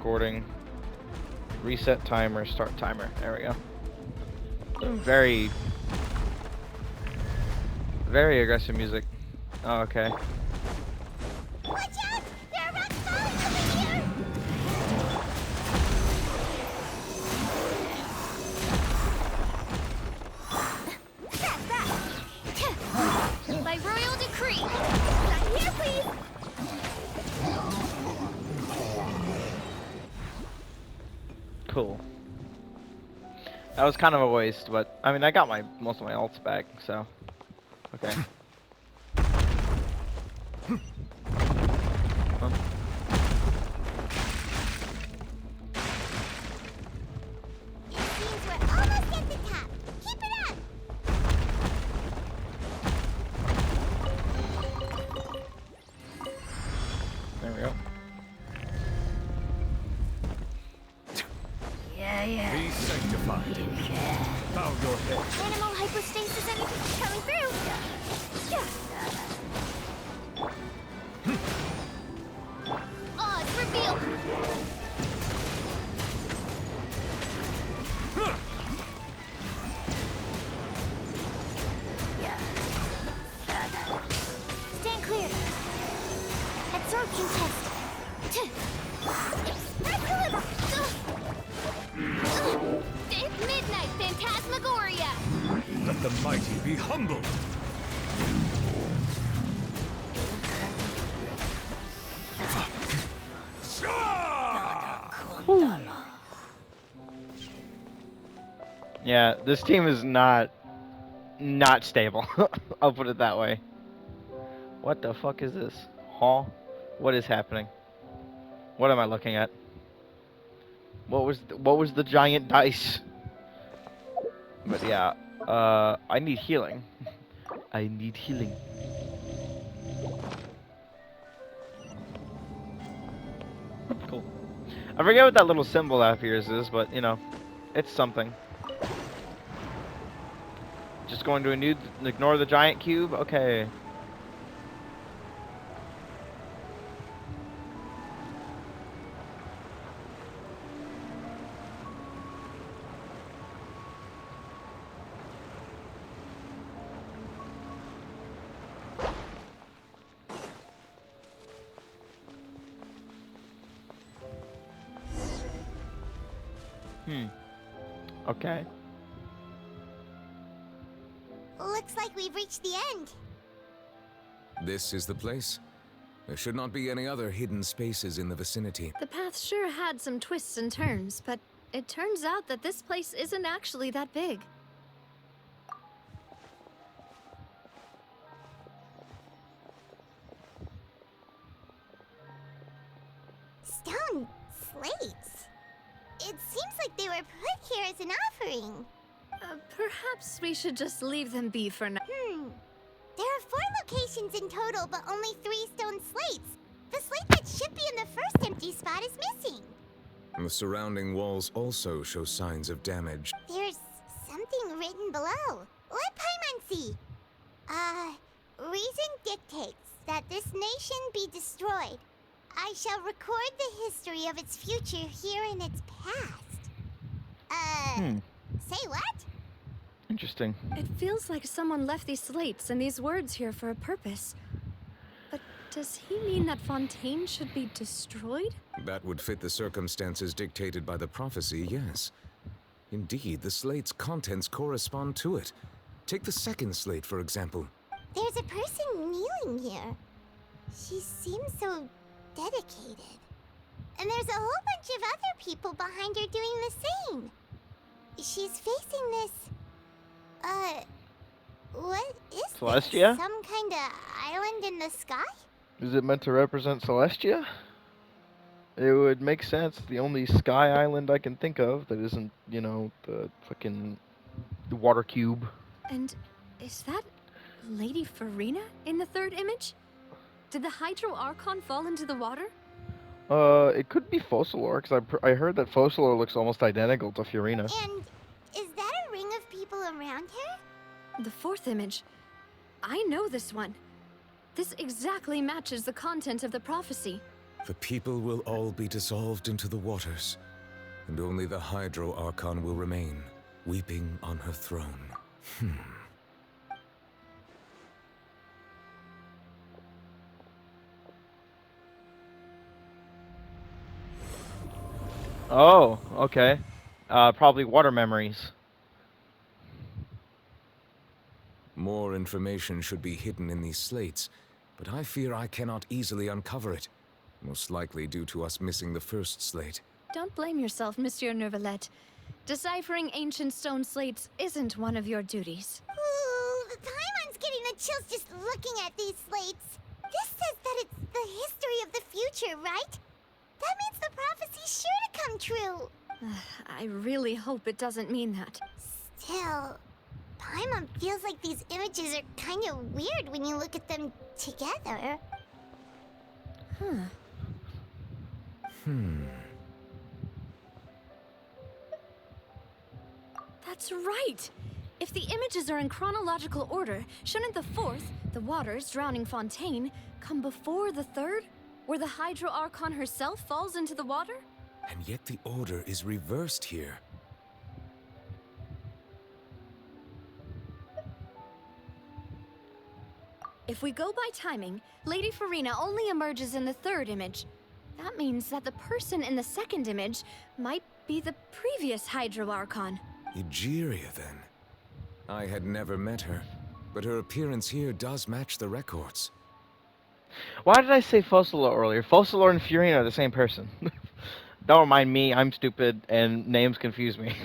recording. Reset timer, start timer. There we go. Very aggressive music. Oh, okay. Watch out! There are rocks falling over here! That! By royal decree! Not here, please! Cool. That was kind of a waste, but I mean, I got most of my ults back, so okay. Huh? It seems we're almost at the top. Keep it up! There we go. Yeah. Be sanctified. Bow your head. Animal hypostasis energy coming through! Odds revealed! Stand clear. Absorption test. It's midnight phantasmagoria. Let the mighty be humbled. Yeah, this team is not stable. I'll put it that way. What the fuck is this? Huh? What is happening? What am I looking at? What was the giant dice? But yeah, I need healing. I need healing. Cool. I forget what that little symbol after yours is, but you know, it's something. Just going to ignore the giant cube? Okay. Okay. Looks like we've reached the end. This is the place. There should not be any other hidden spaces in the vicinity. The path sure had some twists and turns, but it turns out that this place isn't actually that big. Stone slates. It seems like they were put here as an offering. Perhaps we should just leave them be for now. There are 4 locations in total, but only 3 stone slates. The slate that should be in the first empty spot is missing. The surrounding walls also show signs of damage. There's something written below. Let Paimon see. Reason dictates that this nation be destroyed. I shall record the history of its future here in its past. Say what? Interesting. It feels like someone left these slates and these words here for a purpose. But does he mean that Fontaine should be destroyed? That would fit the circumstances dictated by the prophecy, yes. Indeed, the slate's contents correspond to it. Take the second slate, for example. There's a person kneeling here. She seems so dedicated. And there's a whole bunch of other people behind her doing the same. She's facing this... what is Celestia? this? Some kind of island in the sky? Is it meant to represent Celestia? It would make sense. The only sky island I can think of that isn't, you know, the fucking water cube. And is that Lady Farina in the third image? Did the Hydro Archon fall into the water? It could be Focalor, because I heard that Focalor looks almost identical to Furina. And is that a ring of people around her? The fourth image. I know this one. This exactly matches the content of the prophecy. The people will all be dissolved into the waters, and only the Hydro Archon will remain, weeping on her throne. Oh, okay. Probably water memories. More information should be hidden in these slates, but I fear I cannot easily uncover it. Most likely due to us missing the first slate. Don't blame yourself, Monsieur Nervalette. Deciphering ancient stone slates isn't one of your duties. Ooh, Paimon's getting the chills just looking at these slates. This says that it's the history of the future, right? That means the prophecy's sure to come true. I really hope it doesn't mean that. Still, Paimon feels like these images are kind of weird when you look at them together. That's right! If the images are in chronological order, shouldn't the fourth, the waters drowning Fontaine, come before the third, where the Hydro Archon herself falls into the water? And yet the order is reversed here. If we go by timing, Lady Farina only emerges in the third image. That means that the person in the second image might be the previous Hydro Archon. Egeria, then. I had never met her, but her appearance here does match the records. Why did I say Focalor earlier? Focalor and Furina are the same person. Don't mind me, I'm stupid, and names confuse me.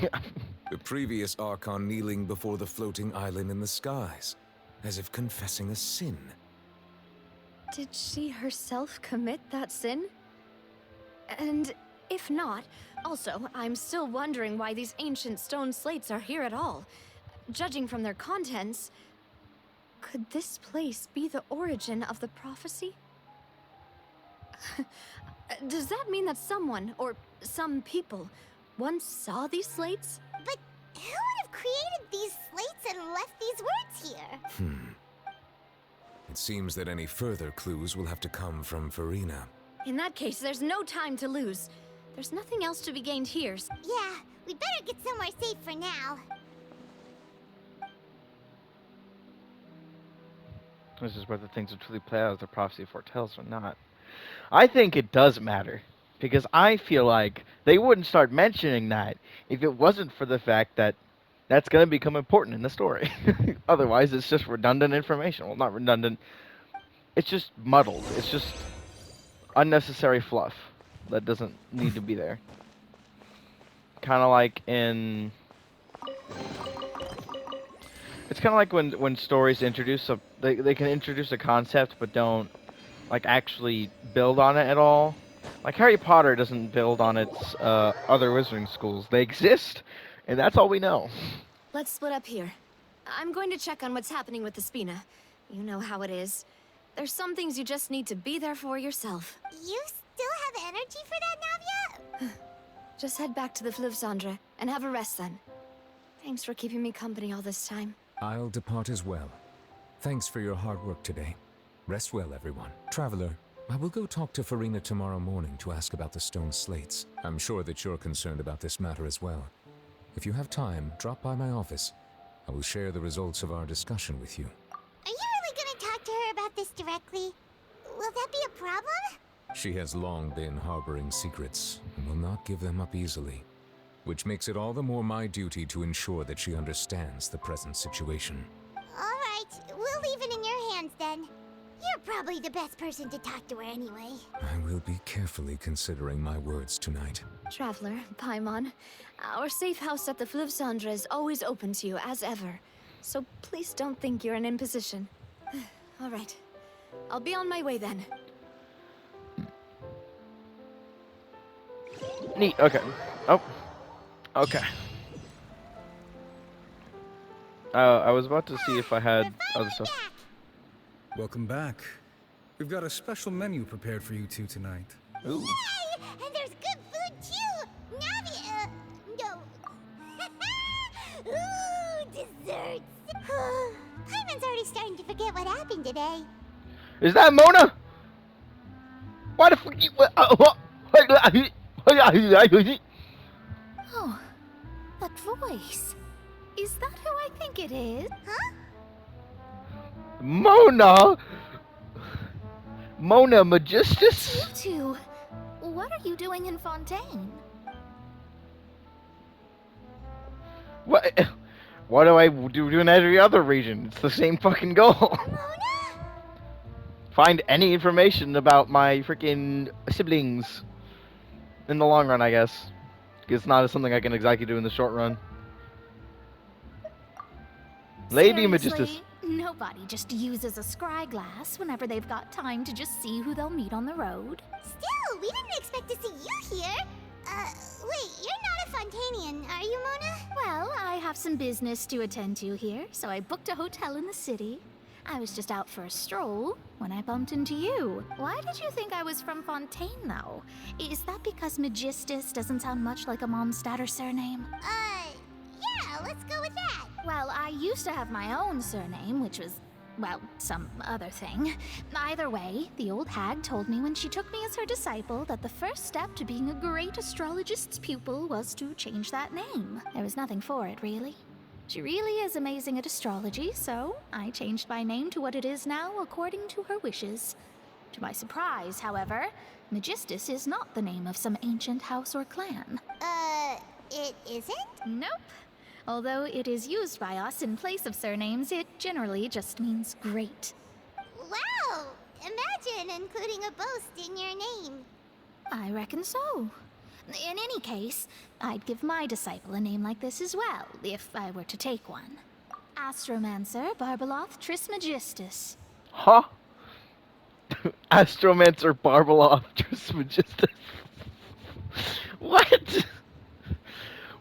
The previous Archon kneeling before the floating island in the skies, as if confessing a sin. Did she herself commit that sin? And if not, also, I'm still wondering why these ancient stone slates are here at all. Judging from their contents, could this place be the origin of the prophecy? Does that mean that someone, or some people, once saw these slates? But who would have created these slates and left these words here? It seems that any further clues will have to come from Farina. In that case, there's no time to lose. There's nothing else to be gained here. Yeah, we'd better get somewhere safe for now. This is whether things will truly play out as the prophecy foretells or not. I think it does matter, because I feel like they wouldn't start mentioning that if it wasn't for the fact that that's going to become important in the story. Otherwise, it's just redundant information. Well, not redundant. It's just muddled. It's just unnecessary fluff that doesn't need to be there. Kind of like in... It's kind of like when stories introduce a... They can introduce a concept, but don't, like, actually build on it at all. Like, Harry Potter doesn't build on its other wizarding schools. They exist, and that's all we know. Let's split up here. I'm going to check on what's happening with the Spina. You know how it is. There's some things you just need to be there for yourself. You still have energy for that, Navia? Just head back to the Fleuve Cendre and have a rest then. Thanks for keeping me company all this time. I'll depart as well. Thanks for your hard work today. Rest well, everyone. Traveler, I will go talk to Farina tomorrow morning to ask about the stone slates. I'm sure that you're concerned about this matter as well. If you have time, drop by my office. I will share the results of our discussion with you. Are you really gonna talk to her about this directly? Will that be a problem? She has long been harboring secrets and will not give them up easily, which makes it all the more my duty to ensure that she understands the present situation. Alright, we'll leave it in your hands then. You're probably the best person to talk to her anyway. I will be carefully considering my words tonight. Traveler, Paimon, our safe house at the Fleuve Cendre is always open to you as ever. So please don't think you're an imposition. All right. I'll be on my way then. Neat, okay. Oh. Okay. I was about to see if I had other stuff. Welcome back. We've got a special menu prepared for you two tonight. Ooh. Yay! And there's good food too! Navia, no. Ooh, desserts! Paimon's already starting to forget what happened today. Is that Mona? Why the fuck you? Oh, that voice. Is that who I think it is? Huh? Mona Magistus? You two, what are you doing in Fontaine? What do I do in every other region? It's the same fucking goal. Mona? Find any information about my freaking siblings in the long run, I guess. It's not something I can exactly do in the short run. Lady Magistus. Seriously, nobody just uses a scry glass whenever they've got time to just see who they'll meet on the road. Still, we didn't expect to see you here. Wait, you're not a Fontanian, are you, Mona? Well, I have some business to attend to here, so I booked a hotel in the city. I was just out for a stroll when I bumped into you. Why did you think I was from Fontaine, though? Is that because Magistus doesn't sound much like a Mondstadter surname? Yeah, let's go with that. Well, I used to have my own surname, which was, well, some other thing. Either way, the old hag told me when she took me as her disciple that the first step to being a great astrologist's pupil was to change that name. There was nothing for it, really. She really is amazing at astrology, so I changed my name to what it is now according to her wishes. To my surprise, however, Magistus is not the name of some ancient house or clan. It isn't? Nope. Although it is used by us in place of surnames, it generally just means great. Wow! Imagine including a boast in your name. I reckon so. In any case, I'd give my disciple a name like this as well, if I were to take one. Astromancer Barbeloth Trismegistus. Huh? Astromancer Barbeloff Trismegistus. What?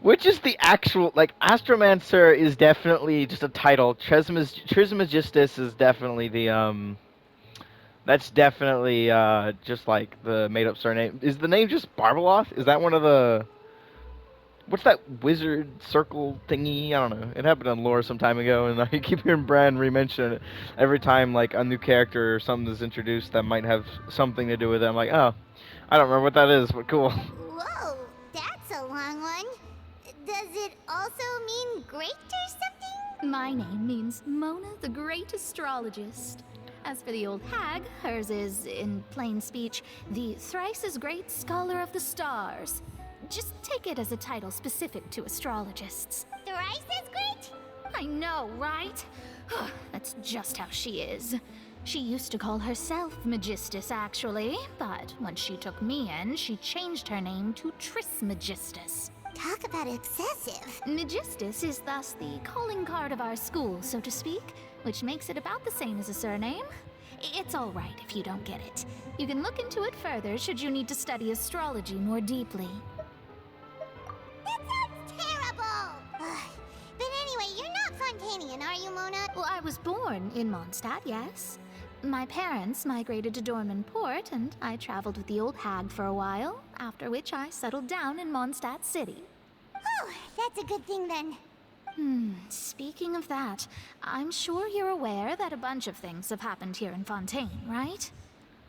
Which is the actual, like, Astromancer is definitely just a title. Trismegistus is definitely the, that's definitely, just like the made-up surname. Is the name just Barbeloth? Is that one of the, what's that wizard circle thingy? I don't know. It happened on lore some time ago, and I keep hearing Bran re-mention it every time, like, a new character or something is introduced that might have something to do with it. I'm like, oh, I don't remember what that is, but cool. Whoa, that's a long one. Does it also mean great or something? My name means Mona the Great Astrologist. As for the old hag, hers is, in plain speech, the thrice-as-great Scholar of the Stars. Just take it as a title specific to astrologists. Thrice as great? I know, right? That's just how she is. She used to call herself Magistus, actually, but when she took me in, she changed her name to Trismegistus. Talk about excessive. Magistus is thus the calling card of our school, so to speak, which makes it about the same as a surname. It's all right if you don't get it. You can look into it further should you need to study astrology more deeply. That sounds terrible! But anyway, you're not Fontanian, are you, Mona? Well, I was born in Mondstadt, yes. My parents migrated to Dorman Port, and I traveled with the old hag for a while, after which I settled down in Mondstadt City. Oh, that's a good thing then. Speaking of that, I'm sure you're aware that a bunch of things have happened here in Fontaine, right?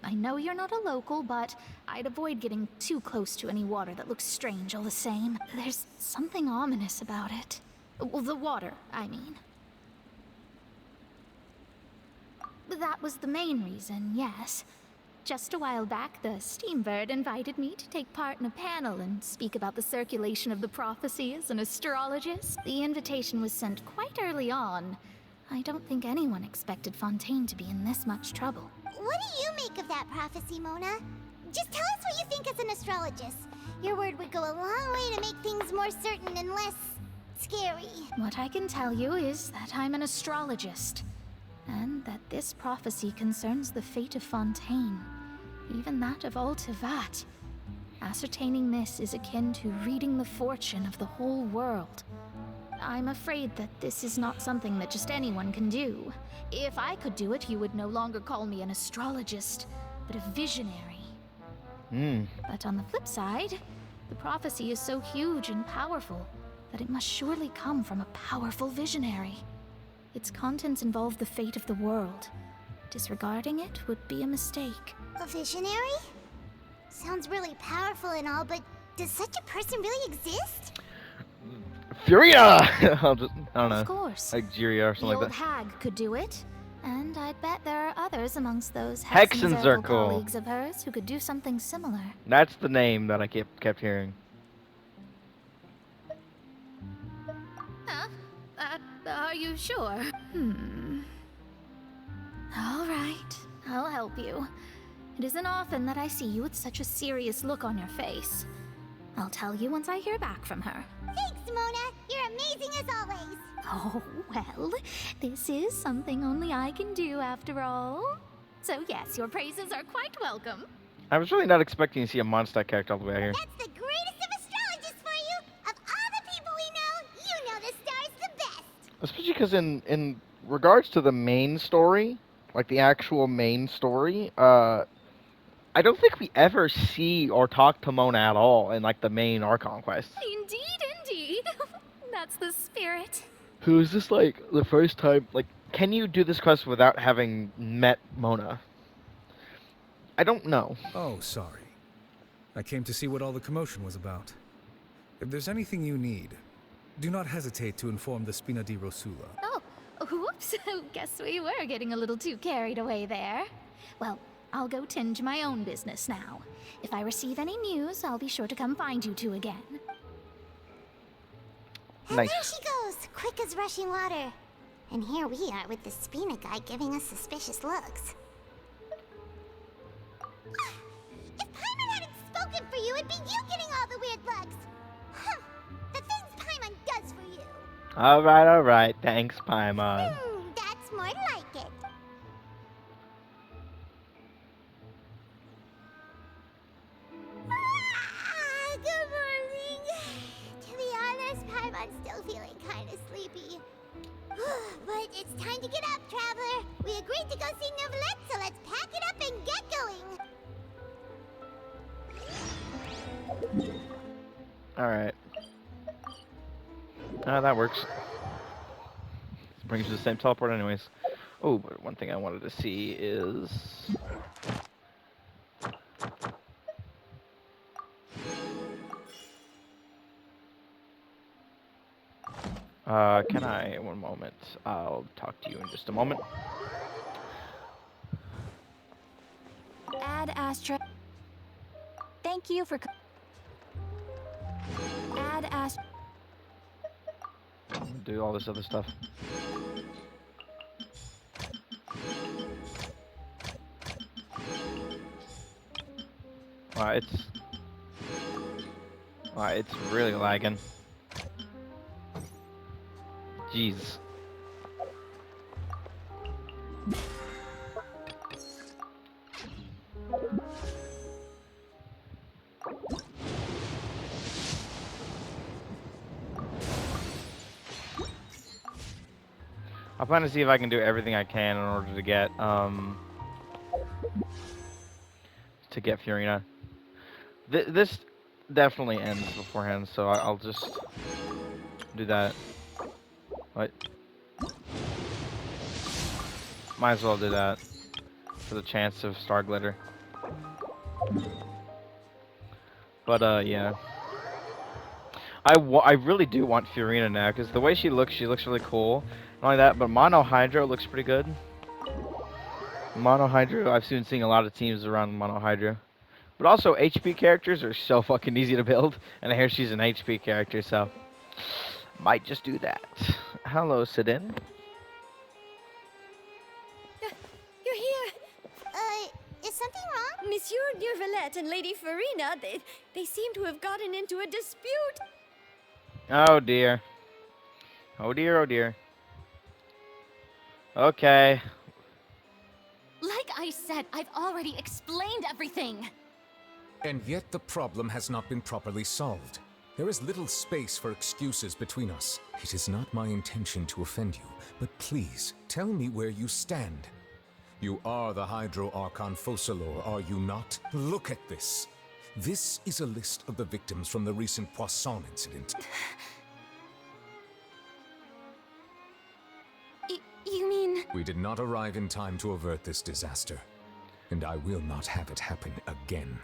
I know you're not a local, but I'd avoid getting too close to any water that looks strange all the same. There's something ominous about it. Well, the water, I mean. That was the main reason, yes. Just a while back, the Steambird invited me to take part in a panel and speak about the circulation of the prophecy as an astrologist. The invitation was sent quite early on. I don't think anyone expected Fontaine to be in this much trouble. What do you make of that prophecy, Mona? Just tell us what you think as an astrologist. Your word would go a long way to make things more certain and less scary. What I can tell you is that I'm an astrologist, and that this prophecy concerns the fate of Fontaine, even that of all Tevat. Ascertaining this is akin to reading the fortune of the whole world. I'm afraid that this is not something that just anyone can do. If I could do it, you would no longer call me an astrologist, but a visionary. But on the flip side, the prophecy is so huge and powerful that it must surely come from a powerful visionary. Its contents involve the fate of the world. Disregarding it would be a mistake. A visionary? Sounds really powerful and all, but does such a person really exist? Furina! I don't know. Of course. Like Jiria or The something old like that. hag could do it. And I'd bet there are others amongst those Hexen Hexen Circle. colleagues of hers who could do something similar. That's the name that I kept hearing. Huh? Are you sure? All right, I'll help you. It isn't often that I see you with such a serious look on your face. I'll tell you once I hear back from her. Thanks, Mona. You're amazing as always. Oh, well, this is something only I can do after all. So yes, your praises are quite welcome. I was really not expecting to see a Mondstadt character all the way out here. That's the greatest of astrologists for you. Of all the people we know, you know the star's the best. Especially because in regards to the main story, like the actual main story, I don't think we ever see or talk to Mona at all in like the main Archon quest. Indeed. That's the spirit. Who is this like the first time? Like, can you do this quest without having met Mona? I don't know. Oh, sorry. I came to see what all the commotion was about. If there's anything you need, do not hesitate to inform the Spina di Rosula. Oh, whoops. Guess we were getting a little too carried away there. Well, I'll go tend to my own business now. If I receive any news, I'll be sure to come find you two again. And Nice. there she goes, quick as rushing water. And here we are with the Spina guy giving us suspicious looks. If Paimon hadn't spoken for you, it'd be you getting all the weird looks. Huh. The things Paimon does for you. Alright. Thanks, Paimon. That's more like it. Good morning. To be honest, Paimon's still feeling kind of sleepy. But it's time to get up, traveler. We agreed to go see Neuvillette, so let's pack it up and get going. Alright. That works. This brings you to the same teleport anyways. Oh, but one thing I wanted to see is... can I... One moment. I'll talk to you in just a moment. Ad Astra. Thank you for. Ad Astra. Do all this other stuff. Wow, it's really lagging. Jeez. I plan to see if I can do everything I can in order to get Furina. This definitely ends beforehand, so I'll just do that. What? Might as well do that for the chance of Star Glitter. But yeah. I really do want Furina now, because the way she looks really cool. Not only that, but Mono Hydro looks pretty good. Mono Hydro, I've soon seen a lot of teams around Mono Hydro. But also, HP characters are so fucking easy to build, and I hear she's an HP character, so... Might just do that. Hello, Sidin. You're here! Is something wrong? Monsieur Neuvillette and Lady Farina, they seem to have gotten into a dispute. Oh dear. Oh dear, oh dear. Okay. Like I said, I've already explained everything. And yet the problem has not been properly solved. There is little space for excuses between us. It is not my intention to offend you, but please, tell me where you stand. You are the Hydro Archon Focalor, are you not? Look at this. This is a list of the victims from the recent Poisson incident. You mean... We did not arrive in time to avert this disaster, and I will not have it happen again.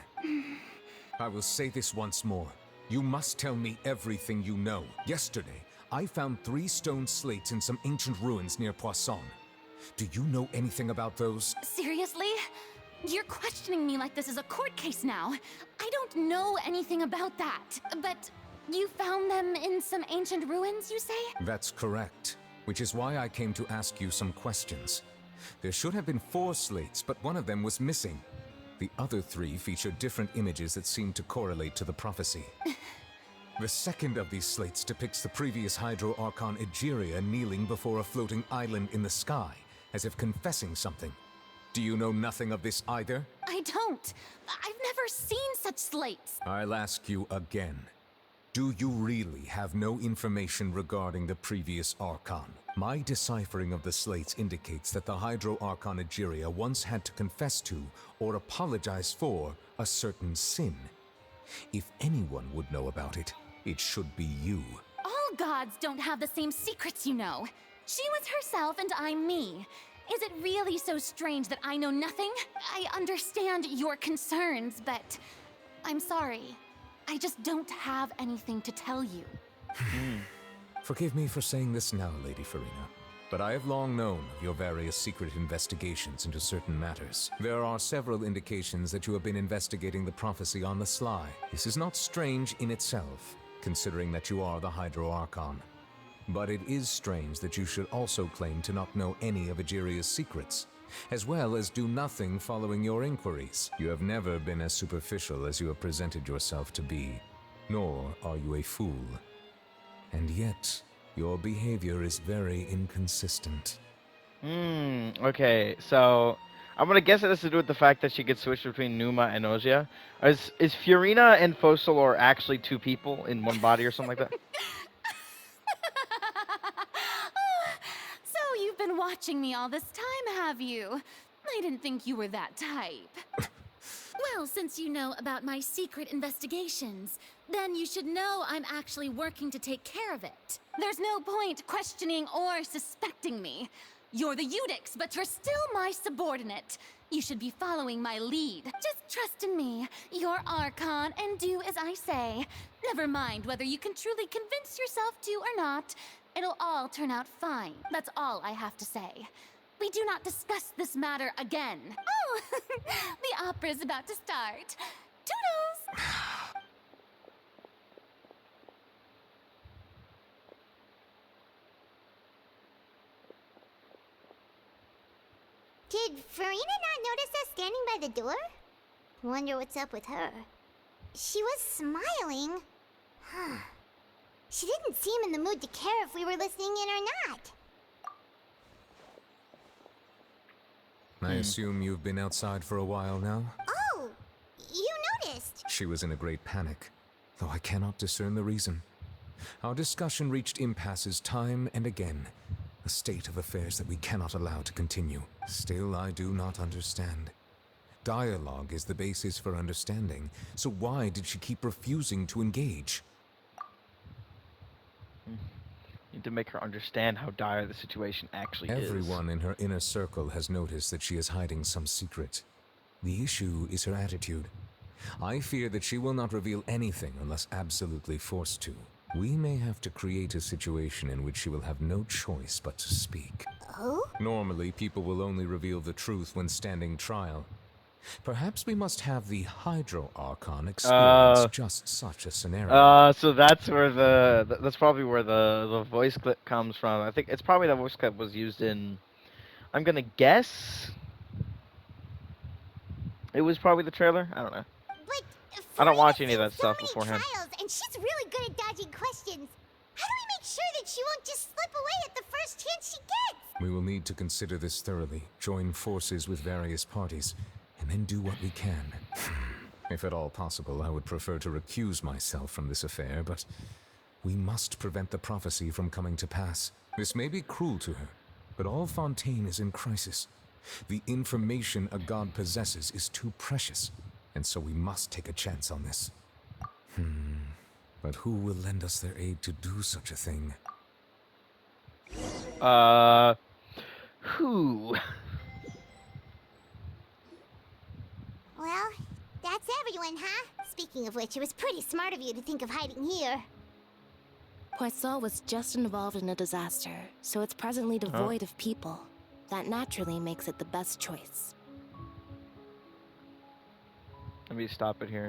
I will say this once more. You must tell me everything you know. Yesterday, I found 3 stone slates in some ancient ruins near Poisson. Do you know anything about those? Seriously? You're questioning me like this is a court case now. I don't know anything about that. But you found them in some ancient ruins, you say? That's correct, which is why I came to ask you some questions. There should have been 4 slates, but one of them was missing. The other 3 feature different images that seem to correlate to the prophecy. The second of these slates depicts the previous Hydro Archon Egeria kneeling before a floating island in the sky, as if confessing something. Do you know nothing of this either? I don't. I've never seen such slates. I'll ask you again. Do you really have no information regarding the previous Archon? My deciphering of the slates indicates that the Hydro Archon Egeria once had to confess to, or apologize for, a certain sin. If anyone would know about it, it should be you. All gods don't have the same secrets, you know. She was herself and I'm me. Is it really so strange that I know nothing? I understand your concerns, but I'm sorry. I just don't have anything to tell you. Forgive me for saying this now, Lady Farina, but I have long known of your various secret investigations into certain matters. There are several indications that you have been investigating the prophecy on the sly. This is not strange in itself, considering that you are the Hydro Archon. But it is strange that you should also claim to not know any of Egeria's secrets, as well as do nothing following your inquiries. You have never been as superficial as you have presented yourself to be, nor are you a fool. And yet, your behavior is very inconsistent. Okay, so I'm gonna guess it has to do with the fact that she gets switched between Numa and Ozia. Is Fiorina and Focalor actually 2 people in one body or something like that? So you've been watching me all this time, have you? I didn't think you were that type. Well, since you know about my secret investigations, then you should know I'm actually working to take care of it. There's no point questioning or suspecting me. You're the Eudix, but you're still my subordinate. You should be following my lead. Just trust in me, your Archon, and do as I say. Never mind whether you can truly convince yourself to or not. It'll all turn out fine. That's all I have to say. We do not discuss this matter again. Oh, the opera's about to start. Toodles! Did Farina not notice us standing by the door? Wonder what's up with her. She was smiling. Huh. She didn't seem in the mood to care if we were listening in or not. I assume you've been outside for a while now? Oh, you noticed. She was in a great panic, though I cannot discern the reason. Our discussion reached impasses time and again, a state of affairs that we cannot allow to continue. Still, I do not understand. Dialogue is the basis for understanding, so why did she keep refusing to engage? Need to make her understand how dire the situation actually is. Everyone in her inner circle has noticed that she is hiding some secret. The issue is her attitude. I fear that she will not reveal anything unless absolutely forced to. We may have to create a situation in which she will have no choice but to speak. Oh? Normally, people will only reveal the truth when standing trial. Perhaps we must have the Hydro Archon experience just such a scenario. So that's where that's probably where the voice clip comes from. I think it's probably the voice clip was used in. I'm gonna guess. It was probably the trailer. I don't know. But I don't watch any of Farina's that stuff in so beforehand. many trials, and she's really good at dodging questions. How do we make sure that she won't just slip away at the first chance she gets? We will need to consider this thoroughly, join forces with various parties, and then do what we can. If at all possible, I would prefer to recuse myself from this affair, but we must prevent the prophecy from coming to pass. This may be cruel to her, but all Fontaine is in crisis. The information a god possesses is too precious, and so we must take a chance on this. But who will lend us their aid to do such a thing? Who? Well, That's everyone, huh? Speaking of which, it was pretty smart of you to think of hiding here. Poisson was just involved in a disaster, so it's presently devoid of people. That naturally makes it the best choice. Let me stop it here.